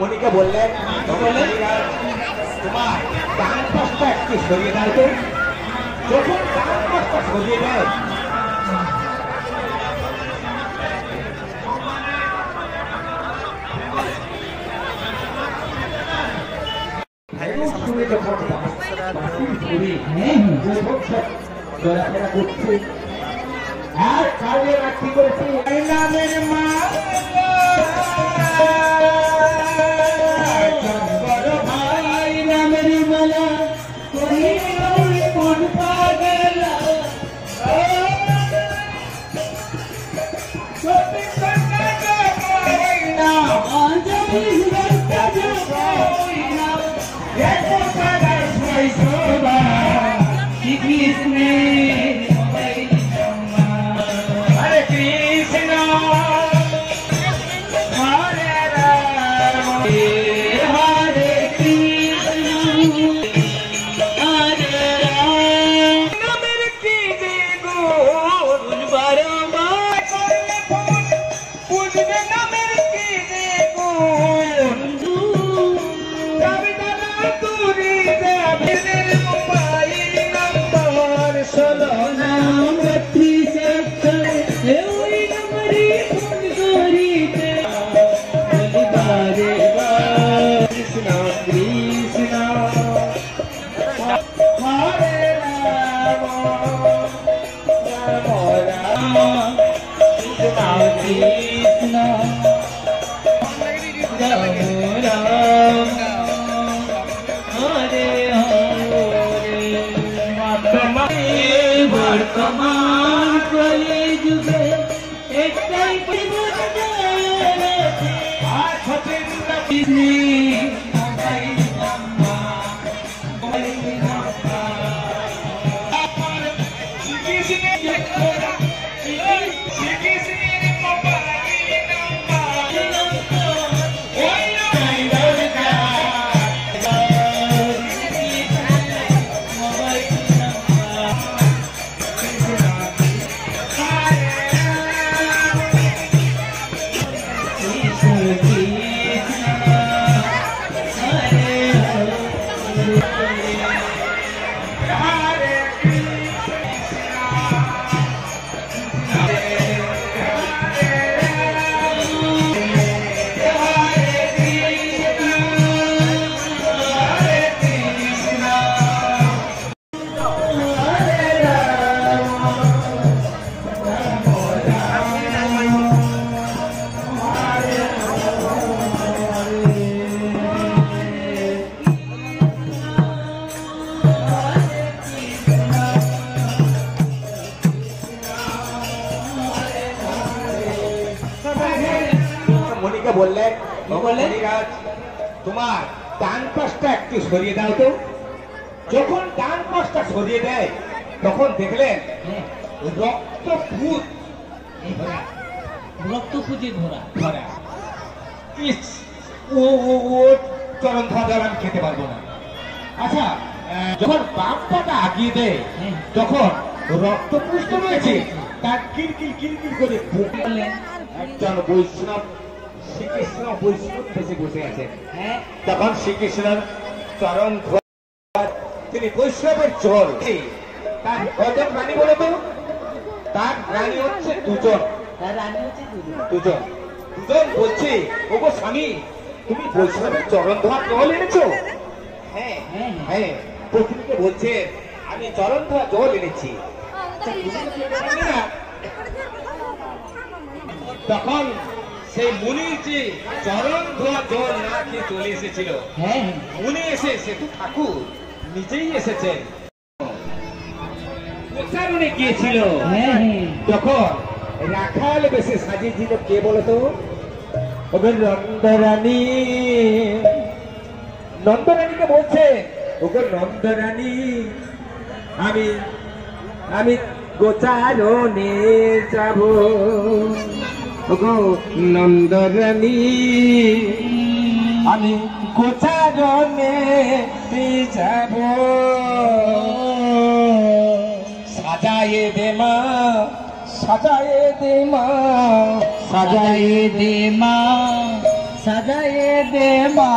মনিকে বললেন তোমার ডান পাশটা একটু সরিয়ে দাও তো। যখন ডান পাশটা সরিয়ে দেয় আর কাজে রাখি করেছি নামের মা ভাই নামের মালা কোন পাগল वर्तमान कलयुग एकटाई বললেন তোমার ডান পাশটা একটু সরিয়ে দাও তো। যখন ডান পাশটা সরিয়ে দেয় তখন দেখলেন রক্তপুঁজে ধরা ধরা। ও চরণ ধরা আমি খেতে পারবো না। আচ্ছা, যখন বাম পাটা আগিয়ে দেয় তখন রক্তপুষ্ট রয়েছে তার কিরকির কিরকির করে একজন বৈষ্ণব শ্রীকৃষ্ণ বৈষ্ণব বেশি বসে আছেন। তখন শ্রীকৃষ্ণের চরণ তিনি বৈষ্ণবের জল তার কজন রানী বলে তো? তার রানী হচ্ছে দুজন। দুজন বলছে ওগো স্বামী তুমি বৈষ্ণবের চরণ ধোয়া জল এনেছো? হ্যাঁ হ্যাঁ। পত্নীকে বলছে আমি চরণ ধোয়া জল এনেছি। তখন সেই মুনির যে চরণ ধোয়া জল না খেয়ে চলে এসেছিল, মুনি এসে সেতু ঠাকুর নিজেই এসেছেন প্রচারণে গিয়েছিল। তখন রাখাল বেশে সাজিয়েছিল কে বলতো? নন্দরানী। নন্দরানীকে বলছে ওগো নন্দরানী আমি আমি গোচারণে যাব। ওগো নন্দরানী আমি গোচারণে যাব। সাজায়ে দে মা সাজায়ে দে মা সাজায়ে দে মা সাজাইয়ে দে মা।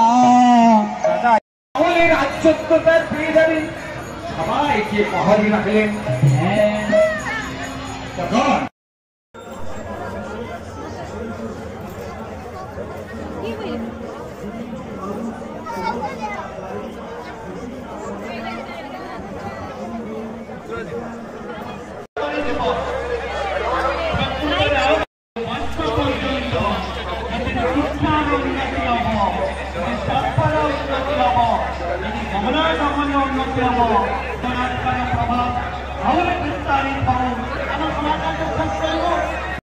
আমাদের রাজ্যত্ব তার পেয়ে যাবে, সবাইকে পাহাড়ি রাখলেন। তখন উন্নতি হব